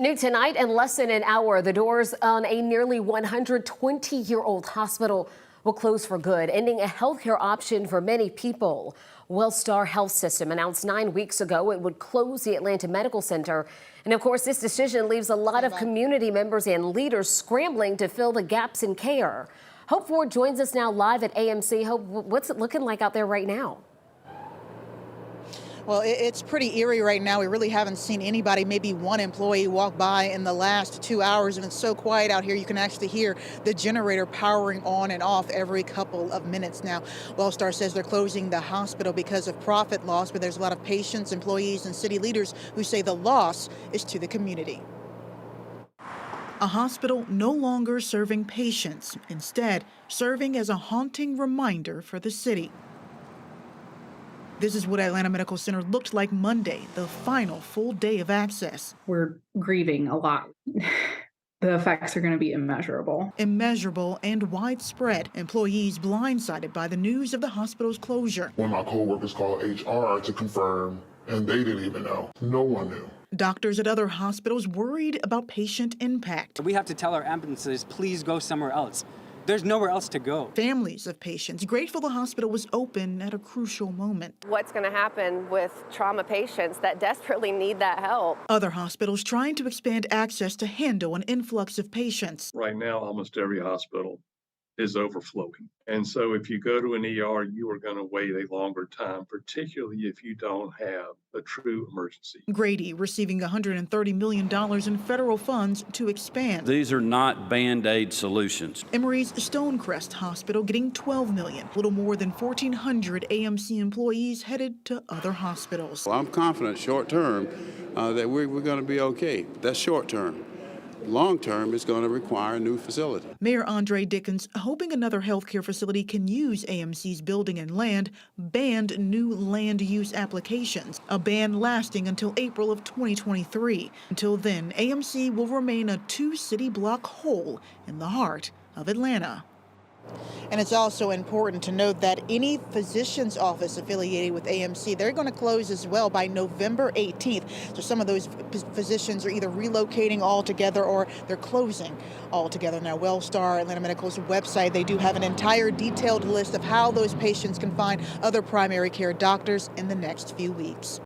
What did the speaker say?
New tonight, in less than an hour, the doors on a nearly 120-year-old hospital will close for good, ending a healthcare option for many people. Wellstar Health System announced 9 weeks ago it would close the Atlanta Medical Center. And of course, this decision leaves a lot of community members and leaders scrambling to fill the gaps in care. Hope Ford joins us now live at AMC. Hope, what's it looking like out there right now? Well, it's pretty eerie right now. We really haven't seen anybody, maybe one employee walk by in the last 2 hours, and it's so quiet out here. You can actually hear the generator powering on and off every couple of minutes now. Wellstar says they're closing the hospital because of profit loss, but there's a lot of patients, employees, and city leaders who say the loss is to the community. A hospital no longer serving patients, instead serving as a haunting reminder for the city. This is what Atlanta Medical Center looked like Monday, the final full day of access. We're grieving a lot. The effects are going to be immeasurable. Immeasurable and widespread. Employees blindsided by the news of the hospital's closure. When my coworkers called HR to confirm, and they didn't even know. No one knew. Doctors at other hospitals worried about patient impact. We have to tell our ambulances, please go somewhere else. There's nowhere else to go. Families of patients grateful the hospital was open at a crucial moment. What's going to happen with trauma patients that desperately need that help? Other hospitals trying to expand access to handle an influx of patients. Right now, almost every hospital is overflowing. And so if you go to an ER, you are going to wait a longer time, particularly if you don't have a true emergency. Grady receiving $130 million in federal funds to expand. These are not Band-Aid solutions. Emory's Stonecrest Hospital getting $12 million. Little more than 1,400 AMC employees headed to other hospitals. Well, I'm confident short term that we're going to be okay. That's short term. Long term, it's going to require a new facility. Mayor Andre Dickens hoping another healthcare facility can use AMC's building and land, banned new land use applications, a ban lasting until April of 2023. Until then, AMC will remain a 2-city block hole in the heart of Atlanta. And it's also important to note that any physician's office affiliated with AMC, they're going to close as well by November 18th. So some of those physicians are either relocating altogether or they're closing altogether. Now, Wellstar Atlanta Medical's website, they do have an entire detailed list of how those patients can find other primary care doctors in the next few weeks.